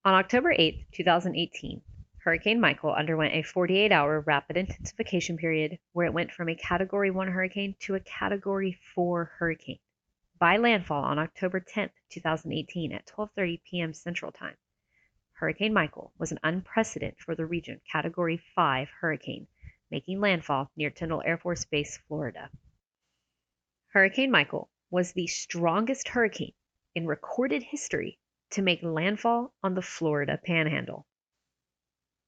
On October 8, 2018, Hurricane Michael underwent a 48-hour rapid intensification period where it went from a Category 1 hurricane to a Category 4 hurricane. By landfall on October 10, 2018 at 12:30 p.m. Central Time, Hurricane Michael was an unprecedented for the region Category 5 hurricane, making landfall near Tyndall Air Force Base, Florida. Hurricane Michael was the strongest hurricane in recorded history to make landfall on the Florida Panhandle.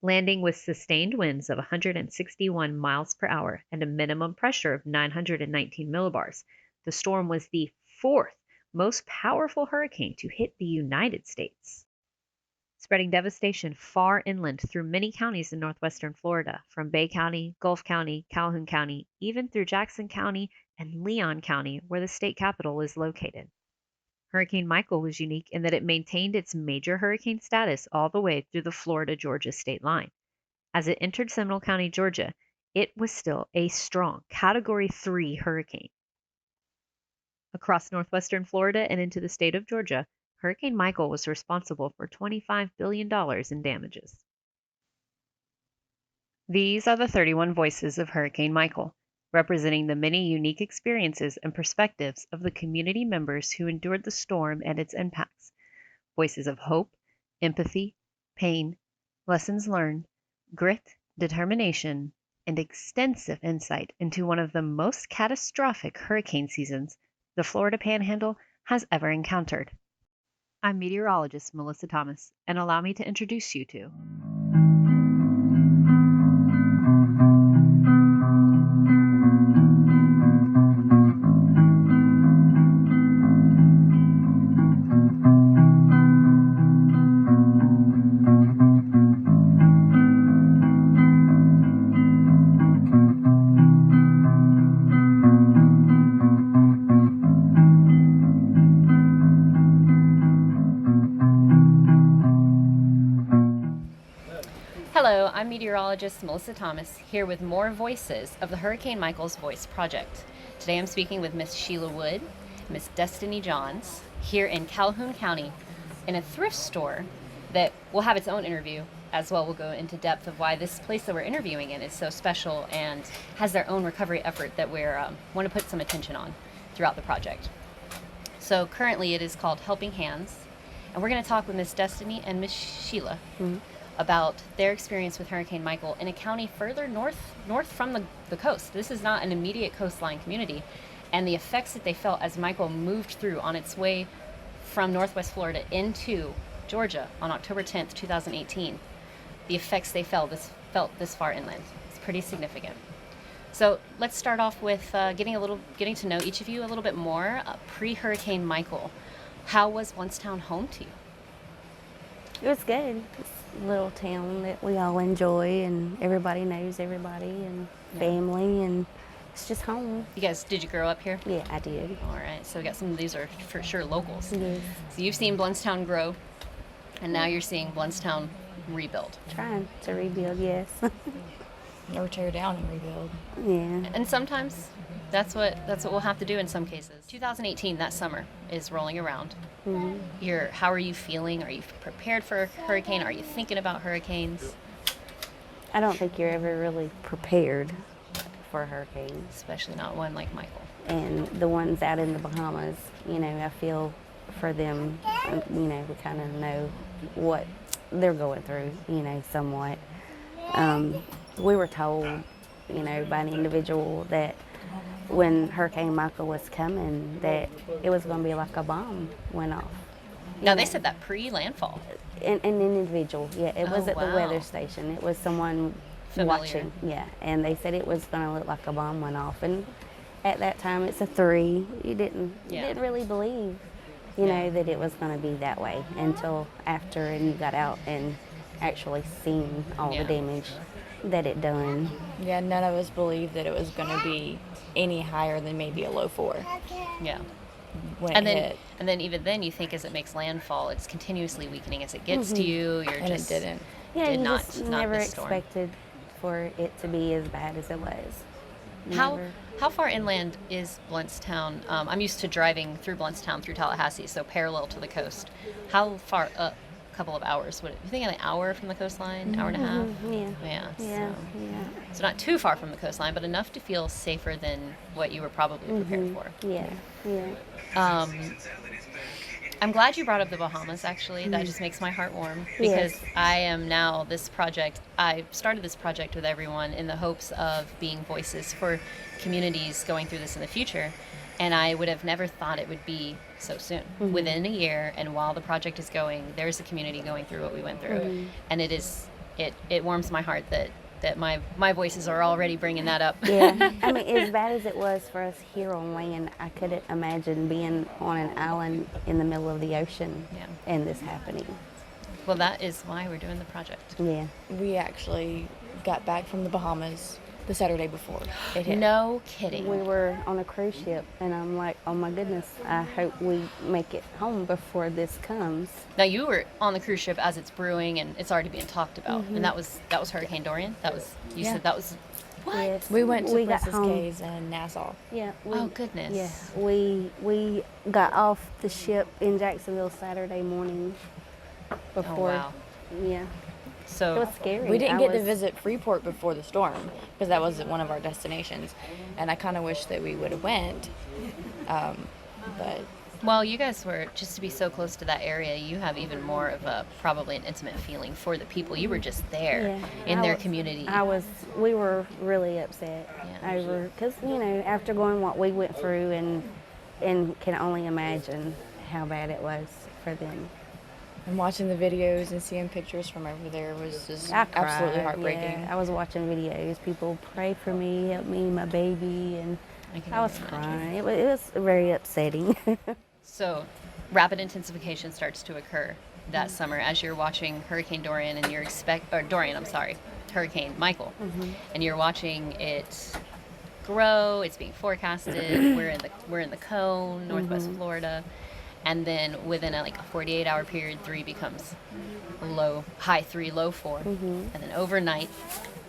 Landing with sustained winds of 161 miles per hour and a minimum pressure of 919 millibars, the storm was the fourth most powerful hurricane to hit the United States, spreading devastation far inland through many counties in northwestern Florida, from Bay County, Gulf County, Calhoun County, even through Jackson County and Leon County, where the state capital is located. Hurricane Michael was unique in that it maintained its major hurricane status all the way through the Florida-Georgia state line. As it entered Seminole County, Georgia, it was still a strong Category 3 hurricane. Across northwestern Florida and into the state of Georgia, Hurricane Michael was responsible for $25 billion in damages. These are the 31 voices of Hurricane Michael, representing the many unique experiences and perspectives of the community members who endured the storm and its impacts. Voices of hope, empathy, pain, lessons learned, grit, determination, and extensive insight into one of the most catastrophic hurricane seasons the Florida Panhandle has ever encountered. I'm meteorologist Melissa Thomas, and allow me to introduce you to Hello, I'm meteorologist Melissa Thomas, here with more voices of the Hurricane Michael's Voice Project. Today I'm speaking with Miss Shelia Wood, Miss Destiny Johns, here in Calhoun County, in a thrift store that will have its own interview as well. We'll go into depth of why this place that we're interviewing in is so special and has their own recovery effort that we want to put some attention on throughout the project. So currently it is called Helping Hands, and we're going to talk with Miss Destiny and Miss Shelia about their experience with Hurricane Michael in a county further north from the coast. This is not an immediate coastline community, and the effects that they felt as Michael moved through on its way from northwest Florida into Georgia on October 10th, 2018. The effects they felt this far inland. It's pretty significant. So let's start off with getting to know each of you a little bit more. Pre-Hurricane Michael, how was Blountstown home to you? It was good. It's a little town that we all enjoy, and everybody knows everybody, and family, and it's just home. Did you grow up here? Yeah, I did. All right, so we got some of these are for sure locals. Yes. So you've seen Blountstown grow, and now you're seeing Blountstown rebuild. Trying to rebuild, yes. Or tear down and rebuild. Yeah. And sometimes that's what we'll have to do in some cases. 2018, that summer, is rolling around. Mm-hmm. How are you feeling? Are you prepared for a hurricane? Are you thinking about hurricanes? I don't think you're ever really prepared for a hurricane. Especially not one like Michael. And the ones out in the Bahamas, I feel for them, we kind of know what they're going through, somewhat. We were told, by an individual that when Hurricane Michael was coming, that it was going to be like a bomb went off. Now, they said that pre-landfall. An individual, yeah. It was at the wow. weather station. It was someone Familiar. watching, yeah. And they said it was going to look like a bomb went off. And at that time, it's a 3. You didn't really believe, that it was going to be that way until after and you got out and actually seen all the damage that it done. Yeah, none of us believed that it was going to be any higher than maybe a low 4. Yeah. When it hit. And then even then you think as it makes landfall, it's continuously weakening as it gets to you. And it didn't. Yeah, did you not, just not never this storm. expected for it to be as bad as it was. How far inland is Blountstown? I'm used to driving through Blountstown through Tallahassee, so parallel to the coast. How far up couple of hours. What you think, an hour from the coastline, hour and a half? Yeah. Yeah. Yeah. So not too far from the coastline, but enough to feel safer than what you were probably prepared for. Yeah. Yeah. I'm glad you brought up the Bahamas, actually. That just makes my heart warm because Yes. I am now I started this project with everyone in the hopes of being voices for communities going through this in the future. And I would have never thought it would be so soon. Within a year, and while the project is going, there's a community going through what we went through. And it warms my heart that my voices are already bringing that up. Yeah. I mean, as bad as it was for us here on land, I couldn't imagine being on an island in the middle of the ocean and this happening. Well, that is why we're doing the project. Yeah. We actually got back from the Bahamas the Saturday before it hit. No kidding. We were on a cruise ship, and I'm like, oh my goodness, I hope we make it home before this comes. Now you were on the cruise ship as it's brewing and it's already being talked about, and that was Hurricane Dorian. You said that was what? Yes. We went to We got Princess home. Cays in Nassau. Yeah. Oh goodness. Yeah. We got off the ship in Jacksonville Saturday morning. Before. Oh wow. Yeah. So It was scary. We didn't I get to was- visit Freeport before the storm because that wasn't one of our destinations, and I kind of wish that we would have went. But well, you guys were, just to be so close to that area, you have even more of a probably an intimate feeling for the people. You were just there in their community. We were really upset Yeah. over, because, after going what we went through and can only imagine how bad it was for them. and watching the videos and seeing pictures from over there was just I cried, absolutely heartbreaking. Yeah. I was watching videos. People pray for me, help me, my baby, and can I was only imagine. crying. It was very upsetting. So rapid intensification starts to occur that summer as you're watching Hurricane Dorian and Hurricane Michael, and you're watching it grow. It's being forecasted. We're in the cone, Northwest Florida, and then within a 48-hour period, 3 becomes high 3, low 4, and then overnight,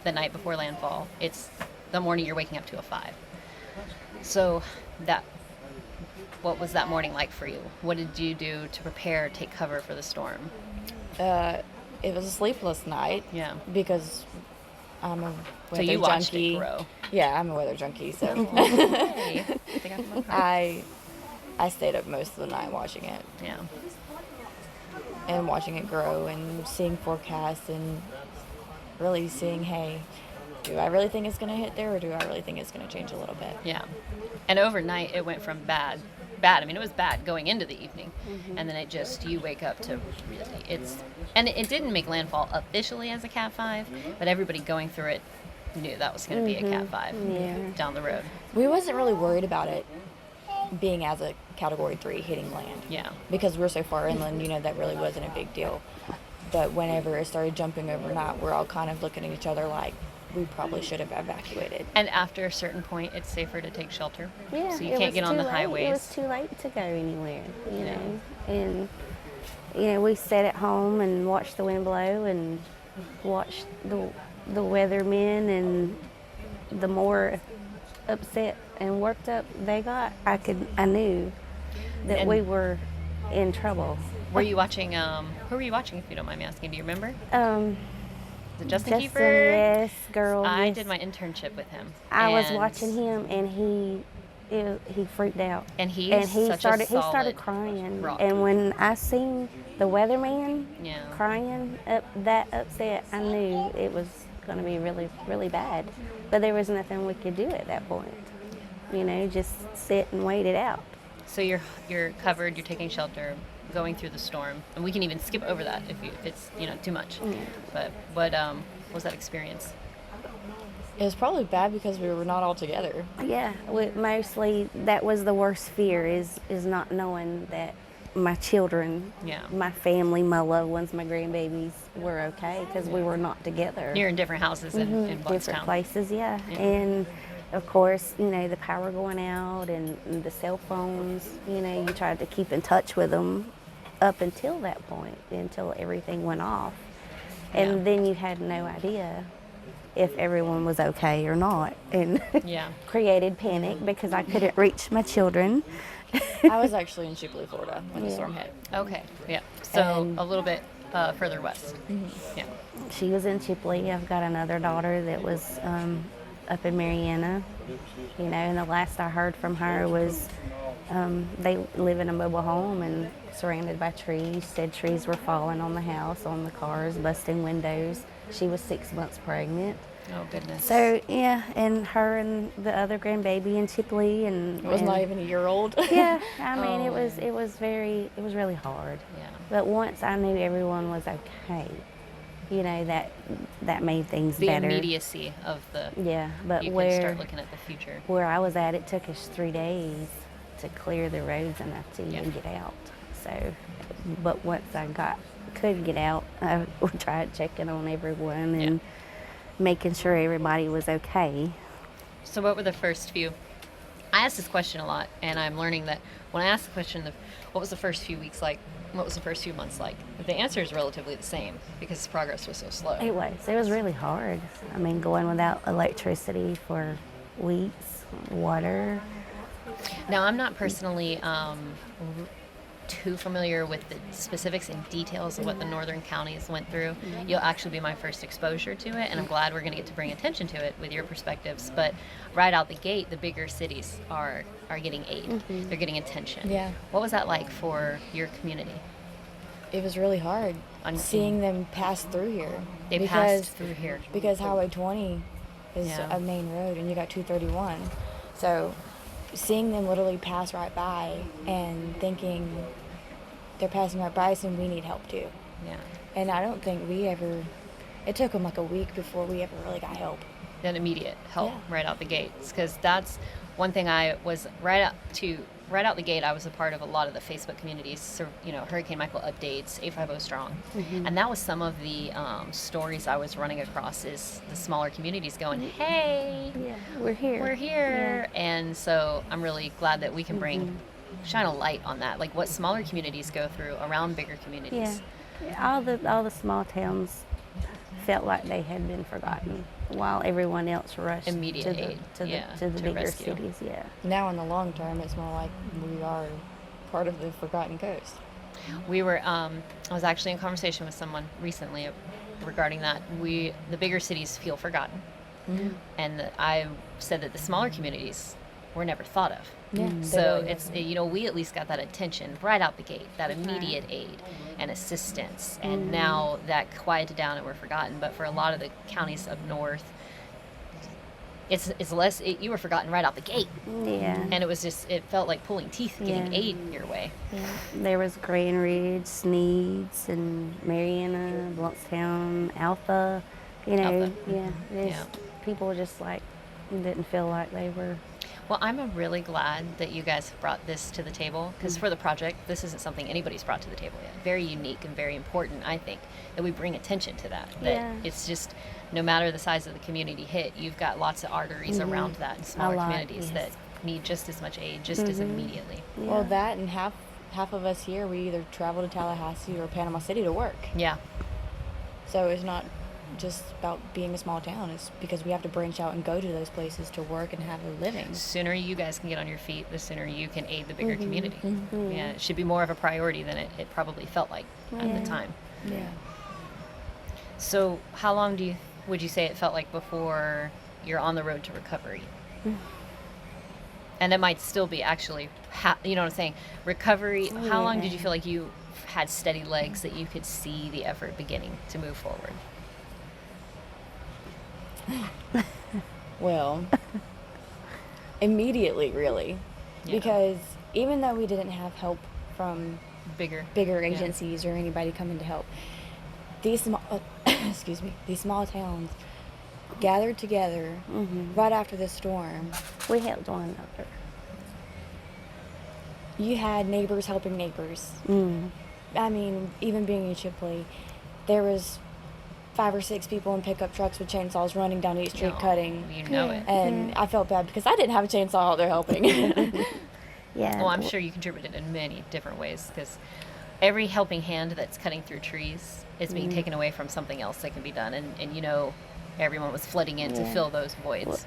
the night before landfall, it's the morning you're waking up to a 5. So what was that morning like for you? What did you do to prepare, take cover for the storm? It was a sleepless night. Yeah. Because I'm a So weather you watched junkie. it grow. Yeah, I'm a weather junkie, so Hey, I think I have my card. I stayed up most of the night watching it Yeah. and watching it grow and seeing forecasts and really seeing, hey, do I really think it's going to hit there or do I really think it's going to change a little bit? Yeah. And overnight, it went from bad. I mean, it was bad going into the evening. And then you wake up to really, and it didn't make landfall officially as a Cat 5, but everybody going through it knew that was going to be a Cat 5 down the road. We wasn't really worried about it being as a Category 3 hitting land. Yeah. Because we're so far inland, that really wasn't a big deal. But whenever it started jumping overnight, we're all kind of looking at each other like, we probably should have evacuated. And after a certain point, it's safer to take shelter. Yeah, So you it can't was get on too the late. highways. It was too late to go anywhere, And, we sat at home and watched the wind blow and watched the weathermen, and the more upset and worked up they got, I knew that And- we were in trouble. Were you watching, who were you watching, if you don't mind me asking? Do you remember? Was it Justin Justin, Kiefer? yes, girl. I yes. did my internship with him. I was and- watching him, and he freaked out. And he started solid crying. rock. And when I seen the weatherman Yeah. crying that upset, I knew it was going to be really, really bad. But there was nothing we could do at that point. Just sit and wait it out. So you're covered. You're taking shelter, going through the storm, and we can even skip over that if it's too much. But what was that experience? It was probably bad because we were not all together. Yeah, mostly that was the worst fear is not knowing that my children, Yeah. my family, my loved ones, my grandbabies were okay because we were not together. You're in different houses in Different Blountstown. places, yeah. And of course, the power going out and the cell phones, you tried to keep in touch with them up until that point, until everything went off. And then you had no idea if everyone was okay or not, and Yeah. created panic because I couldn't reach my children. I was actually in Chipley, Florida when the storm hit. Okay. Yeah. So And- a little bit further west. Yeah. She was in Chipley. I've got another daughter that was up in Mariana, and the last I heard from her was they live in a mobile home and surrounded by trees. Said trees were falling on the house, on the cars, busting windows. She was 6 months pregnant. Oh, goodness. So, yeah, and her and the other grandbaby in Chipley. And It was not even a year old. Yeah, I mean, Oh. it was really hard. Yeah. But once I knew everyone was okay, that made things The better. immediacy of the, Yeah, but you can where start looking at the future. I was at, it took us 3 days to clear the roads enough to even get out. So, but once I could get out, I tried checking on everyone and making sure everybody was okay. So what were the first few? I ask this question a lot, and I'm learning that when I ask the question, what was the first few weeks like? What was the first few months like? The answer is relatively the same because progress was so slow. It was really hard. I mean, going without electricity for weeks, water. Now, I'm not personally too familiar with the specifics and details of what the northern counties went through. You'll actually be my first exposure to it, and I'm glad we're going to get to bring attention to it with your perspectives. But right out the gate, the bigger cities are getting aid. They're getting attention. Yeah. What was that like for your community? It was really hard seeing them pass through here. They passed through here. Because Highway 20 is Yeah. a main road, and you got 231. So seeing them literally pass right by and thinking they're passing right by us and we need help too. Yeah. And I don't think it took them like a week before we ever really got help. Then immediate help Yeah. right out the gates, because that's one thing I was right out the gate. I was a part of a lot of the Facebook communities, so, Hurricane Michael updates, 850 strong, and that was some of the stories I was running across, is the smaller communities going, hey, Yeah, we're here. and so I'm really glad that we can shine a light on that, like what smaller communities go through around bigger communities. Yeah. All the small towns felt like they had been forgotten, while everyone else rushed Immediate to the, aid, to the, yeah, to the to bigger rescue. cities. Yeah. Now in the long term, it's more like we are part of the forgotten coast. We were, I was actually in conversation with someone recently regarding that. The bigger cities feel forgotten. And I said that the smaller communities were never thought of. Yeah. So it's, we at least got that attention right out the gate, that immediate aid and assistance. And now that quieted down and we're forgotten. But for a lot of the counties up north, it's less, you were forgotten right out the gate. Yeah. And it felt like pulling teeth getting Yeah. aid your way. Yeah. There was Grand Ridge, Sneeds, and Mariana, Blountstown, Altha. Altha. Yeah. People just didn't feel like they were. Well, I'm really glad that you guys brought this to the table, because for the project, this isn't something anybody's brought to the table yet. Very unique and very important, I think, that we bring attention to that. Yeah. It's just, no matter the size of the community hit, you've got lots of arteries around that in smaller lot, communities yes. that need just as much aid, just as immediately. Yeah. Well, that and half of us here, we either travel to Tallahassee or Panama City to work. Yeah. So it's not just about being a small town. It's because we have to branch out and go to those places to work and have a living. The sooner you guys can get on your feet, the sooner you can aid the bigger community. Yeah, it should be more of a priority than it probably felt like at the time. Yeah. So how long would you say it felt like before you're on the road to recovery? And it might still be actually, you know what I'm saying? Recovery, how long did you feel like you had steady legs that you could see the effort beginning to move forward? Well, immediately, really. Yeah. Because even though we didn't have help from Bigger. agencies or anybody coming to help, these small these small towns gathered together right after the storm. We helped one another. You had neighbors helping neighbors. I mean, even being in Chipley, there was 5 or 6 people in pickup trucks with chainsaws running down each street No, cutting. You know it. And I felt bad because I didn't have a chainsaw out there helping. Yeah. Well, I'm sure you contributed in many different ways, because every helping hand that's cutting through trees is being taken away from something else that can be done. And everyone was flooding in to Yeah. fill those voids.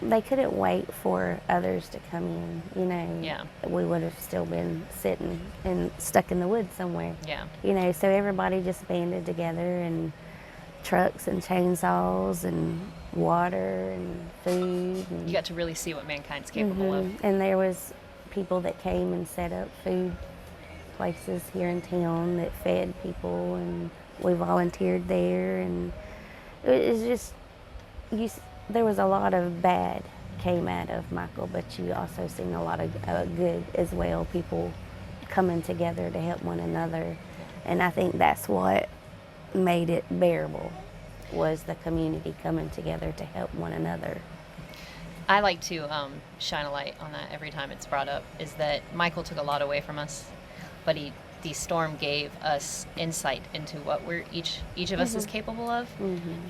They couldn't wait for others to come in, you know. Yeah. We would have still been sitting and stuck in the woods somewhere. Yeah. You know, so everybody just banded together, and trucks and chainsaws and water and food. And, You got to really see what mankind's capable of. and there was people that came and set up food places here in town that fed people, and we volunteered there, and it was just there was a lot of bad came out of Michael, but you also seen a lot of good as well, people coming together to help one another, and I think that's what made it bearable, was the community coming together to help one another. I like to shine a light on that every time it's brought up, is that Michael took a lot away from us, but the storm gave us insight into what we're each of us is capable of,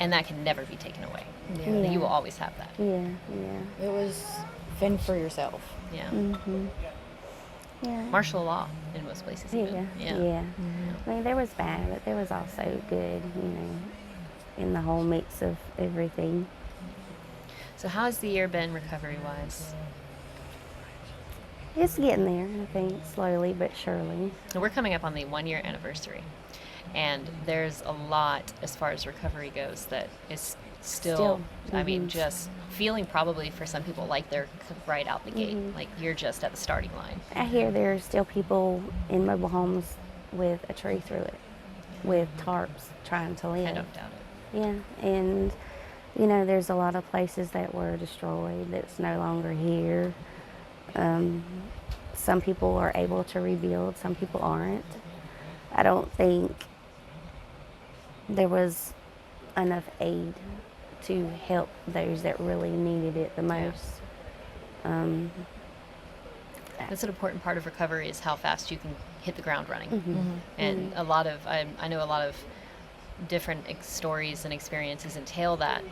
and that can never be taken away. Yeah. You will always have that. Yeah. It was fend for yourself. Yeah. Yeah. Martial law in most places. Even. Yeah. I mean, there was bad, but there was also good, you know, in the whole mix of everything. So how has the year been recovery-wise? It's getting there, I think, slowly but surely. Now, we're coming up on the 1-year anniversary, and there's a lot as far as recovery goes that is still I mean, just feeling probably for some people like they're right out the gate, like you're just at the starting line. I hear there are still people in mobile homes with a tree through it, with tarps trying to live. I don't doubt it. Yeah, and you know, there's a lot of places that were destroyed that's no longer here. Some people are able to rebuild, some people aren't. I don't think there was enough aid to help those that really needed it the most. That's an important part of recovery, is how fast you can hit the ground running. And a lot of, I know a lot of different stories and experiences entail that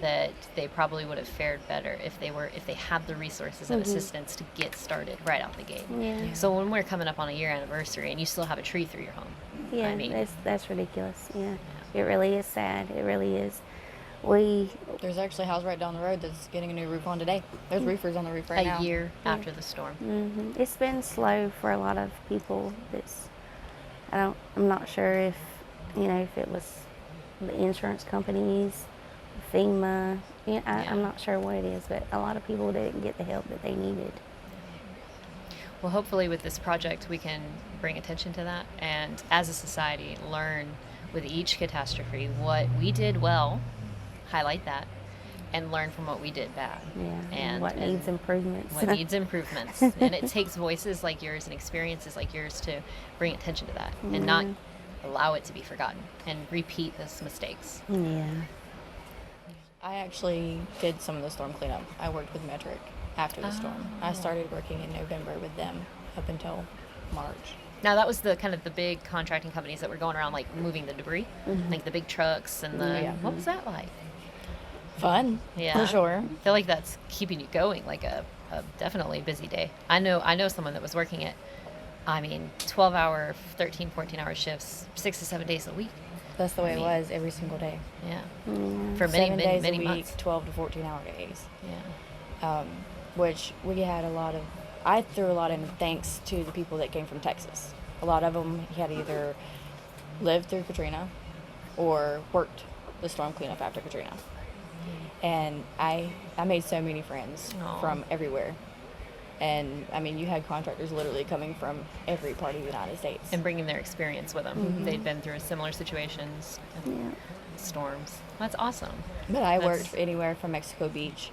they probably would have fared better if they had the resources and assistance to get started right out the gate. Yeah. So when we're coming up on a year anniversary and you still have a tree through your home, Yeah, I mean, that's ridiculous. Yeah, it really is sad. It really is. There's actually a house right down the road that's getting a new roof on today. There's roofers on the roof right now. a year after the storm. It's been slow for a lot of people. I'm not sure if it was the insurance companies, FEMA. I'm not sure what it is, but a lot of people didn't get the help that they needed. Well, hopefully with this project we can bring attention to that, and as a society learn with each catastrophe what we did well, highlight that, and learn from what we did bad. Yeah, and what needs improvements. What needs improvements. And it takes voices like yours and experiences like yours to bring attention to that and not allow it to be forgotten and repeat those mistakes. Yeah. I actually did some of the storm cleanup. I worked with Metric after the storm. I started working in November with them up until March. Now that was the kind of the big contracting companies that were going around like moving the debris, like the big trucks and the. Yeah. What was that like? Fun, Yeah, for sure. I feel like that's keeping you going, like a definitely busy day. I know someone that was working it. 12-hour, 13, 14-hour shifts, 6 to 7 days a week. That's the way it was every single day. Yeah, for many 7 days many a week, months. 12 to 14-hour days. Yeah, Which we had I threw a lot in thanks to the people that came from Texas. A lot of them had either lived through Katrina or worked the storm cleanup after Katrina. And I made so many friends from everywhere. And you had contractors literally coming from every part of the United States. and bringing their experience with them. They'd been through similar situations, storms. That's awesome. But I worked anywhere from Mexico Beach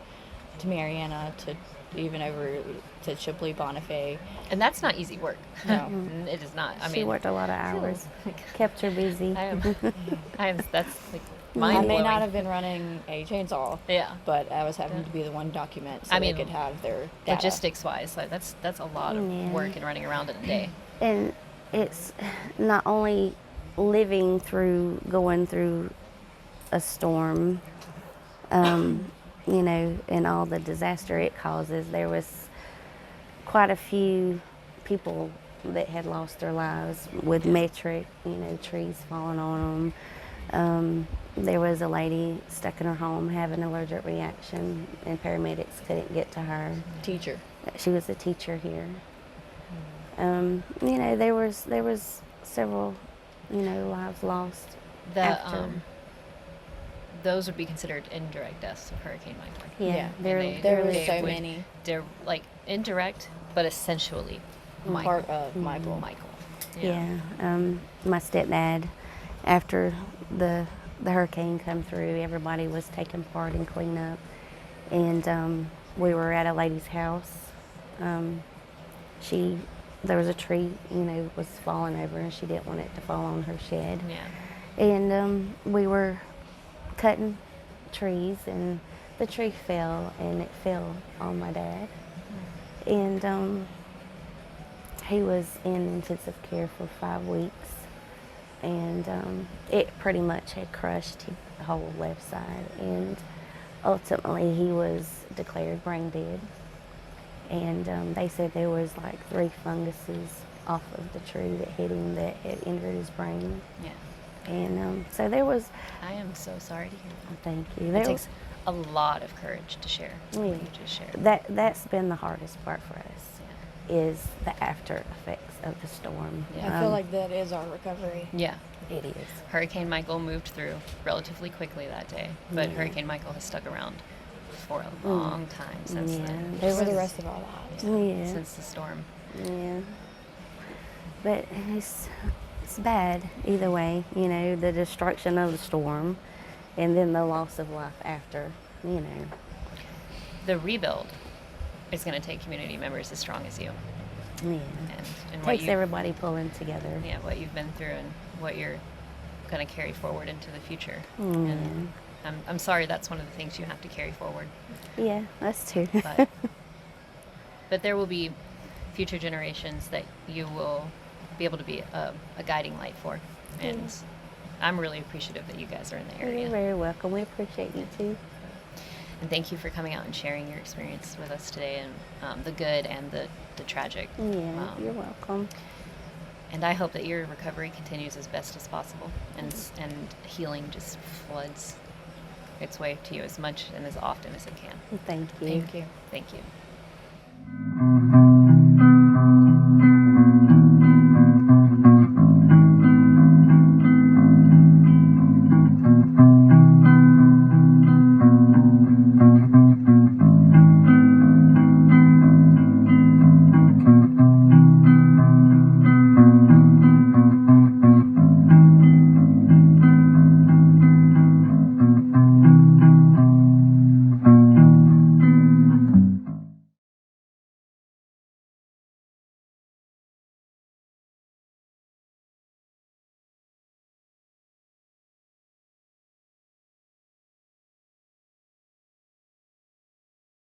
to Mariana to even over to Chipley, Bonifay. And that's not easy work. No. It is not. She worked a lot of hours, kept her busy. That's like I mind may blowing. not have been running a chainsaw, Yeah. but I was having to be the one document so they could have their data. Logistics wise, like that's a lot of work and running around in a day. And it's not only going through a storm, and all the disaster it causes. There was quite a few people that had lost their lives with metric, trees falling on them, There was a lady stuck in her home having an allergic reaction, and paramedics couldn't get to her. Teacher. She was a teacher here. You know, there was several, you know, lives lost after. Those would be considered indirect deaths of Hurricane Michael. Yeah, There were so would- many. They're like indirect, but essentially Part of Michael. Michael. Yeah. My stepdad, after the hurricane come through, everybody was taking part in cleanup, and we were at a lady's house. There was a tree, you know, was falling over, and she didn't want it to fall on her shed. Yeah. And we were cutting trees, and the tree fell, and it fell on my dad. And he was in intensive care for 5 weeks, and it pretty much had crushed the whole left side. And ultimately, he was declared brain dead. And they said there was like 3 funguses off of the tree that hit him that had injured his brain. Yeah. And so there was. I am so sorry to hear that. Thank you. It There takes a lot of courage to share what Yeah. you just shared. That's been the hardest part for us, Yeah. is the after effects of the storm. Yeah. I feel like that is our recovery. Yeah. It is. Hurricane Michael moved through relatively quickly that day, but Yeah. Hurricane Michael has stuck around for a long time since Yeah. then. There For the was- rest of our lives. Yeah. Since the storm. Yeah. But it's bad either way, you know, the destruction of the storm and then the loss of life after, you know. The rebuild is going to take community members as strong as you, Yeah. and what Takes you, everybody pulling together. yeah, what you've been through and what you're going to carry forward into the future. Mm. And I'm sorry that's one of the things you have to carry forward, Yeah, us too. but but there will be future generations that you will be able to be a guiding light for, and I'm really appreciative that you guys are in the You're area. very welcome. We appreciate you too. And thank you for coming out and sharing your experience with us today, and the good and the tragic. Yeah, you're welcome. And I hope that your recovery continues as best as possible, and healing just floods its way to you as much and as often as it can. Thank you. Thank you. Thank you.